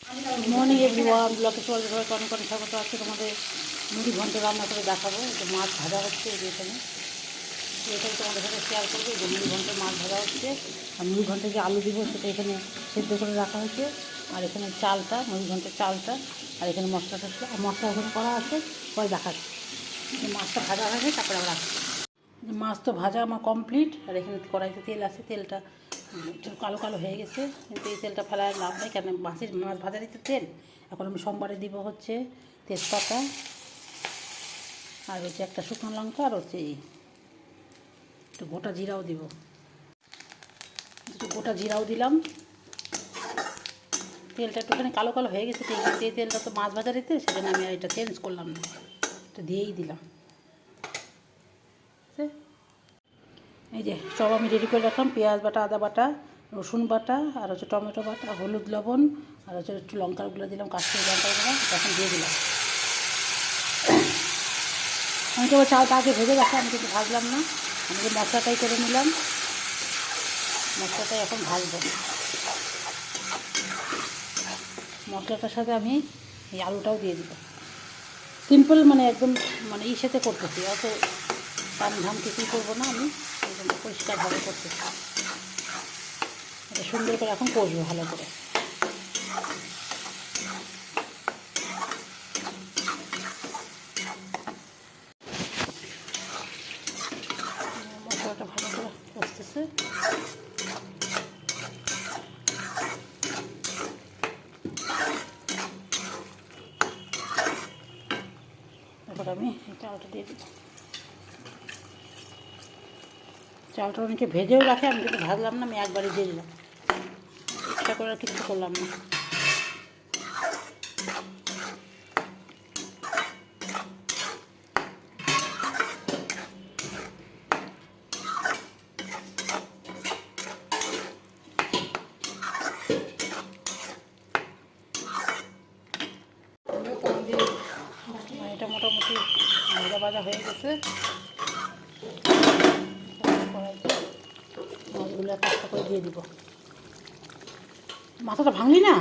Morning everyone, ব্লকে চলে সবাই অনেক অনেক স্বাগত। আজকে তোমাদের মুড়ি ঘন্ট রান্না করে দেখাবো। যে মাছ ভাজা হচ্ছে, যেখানে এটাই তোমাদের সাথে শেয়ার করবো। যে মুড়ি ঘন্ট মাছ ভাজা হচ্ছে, আর মুড়ি ঘন্টে যে আলু দিব সেটা এখানে সেদ্ধ করে রাখা হয়েছে। আর এখানে চালটা, মুড়ি ঘন্টের চালটা, আর এখানে মশলা টশলা মশলা এখানে করা আছে, পরে দেখাচ্ছি। মাছটা ভাজা হয়ে তারপরে আবার রাখছি। মাছ তো ভাজা আমার কমপ্লিট। আর এখানে কড়াইতে তেল আছে, তেলটা একটু কালো কালো হয়ে গেছে, কিন্তু এই তেলটা ফেলার লাভ নেই, কেন মাছ ভাজারই তো তেল। এখন আমি সোমবারে দিব হচ্ছে তেজপাতা, আর হচ্ছে একটা শুকনো লঙ্কা, আর হচ্ছে একটু গোটা জিরাও দিব, একটু গোটা জিরাও দিলাম। তেলটা একটুখানি কালো কালো হয়ে গেছে, ঠিক আছে। এই তেলটা তো মাছ ভাজারই তেল, সেজন্য আমি আর এটা চেঞ্জ করলাম না, এটা দিয়েই দিলাম। এই যে সব আমি রেডি করে রাখলাম। পেঁয়াজ বাটা, আদা বাটা, রসুন বাটা, আর হচ্ছে টমেটো বাটা, হলুদ লবণ, আর হচ্ছে একটু লঙ্কাগুলো দিলাম, কাশ্মীরি লঙ্কাগুলো তখন দিয়ে দিলাম। আমি তো আবার চালটা আগে ভেজে রাখলাম, আমি কিন্তু ভাজলাম না। আমি যে মশলাটাই করে নিলাম, মশলাটাই এখন ভাজবো। মশলাটার সাথে আমি এই আলুটাও দিয়ে দিব। সিম্পল, মানে একদম মানে সাথে করতেছি, অত দাম ধাম কিছুই করবো না আমি, একদম পরিষ্কারভাবে করতেছি। এটা সুন্দর করে এখন কষবো ভালো করে। মশলাটা ভালো করে কষতেছে। এবার আমি এই চালটা দিয়ে দিই। চালটা অনেকে ভেজেও রাখে, আমি কিন্তু ভাজলাম না, আমি একবারে দিয়ে দিলাম, এক্সট্রা করে আর কিছু করলাম না। এটা মোটামুটি ভাজা ভাজা হয়ে গেছে। মাছগুলো একটা একটা করে দিয়ে দিব। মাথাটা ভাঙলি না?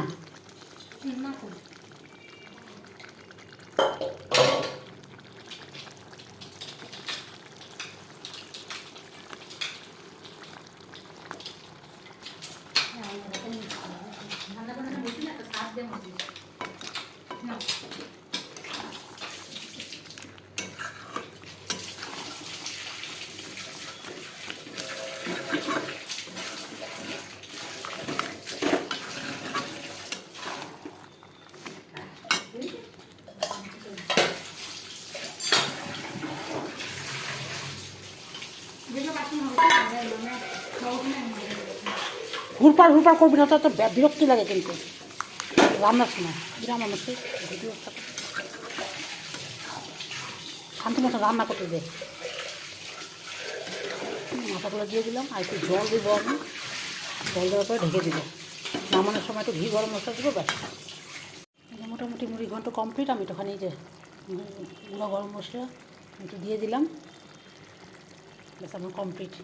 হুড়পাড় হুড়পাড় করবি না, তো বিরক্তি লাগে কিন্তু রান্নার সময়। গ্রাম মানুষের ভিডিও শান্তি মতো রান্না করতে দে। মাথাগুলো দিয়ে দিলাম, আর একটু জল দেবো আমি। জল দেওয়ার পরে ঢেকে দিব। নামানোর সময় একটু ঘি গরম মশলা দেবো, ব্যাস। মোটামুটি মুড়ি ঘন্ট কমপ্লিট। আমি একটুখানি যে গুঁড়ো গরম মশলা একটু দিয়ে দিলাম, ব্যাস আমার কমপ্লিট।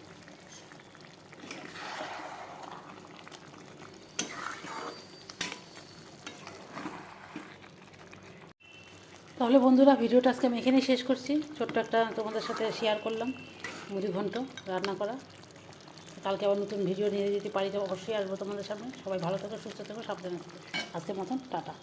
তাহলে বন্ধুরা, ভিডিওটা আজকে আমি এখানেই শেষ করছি। ছোট্ট একটা তোমাদের সাথে শেয়ার করলাম মুড়ি ঘন্ট রান্না করা। কালকে আবার নতুন ভিডিও নিয়ে যদি পারি তো অবশ্যই আসবো তোমাদের সামনে। সবাই ভালো থেকো, সুস্থ থেকো, সাবধানে থেকো। আজকের মতন টাটা।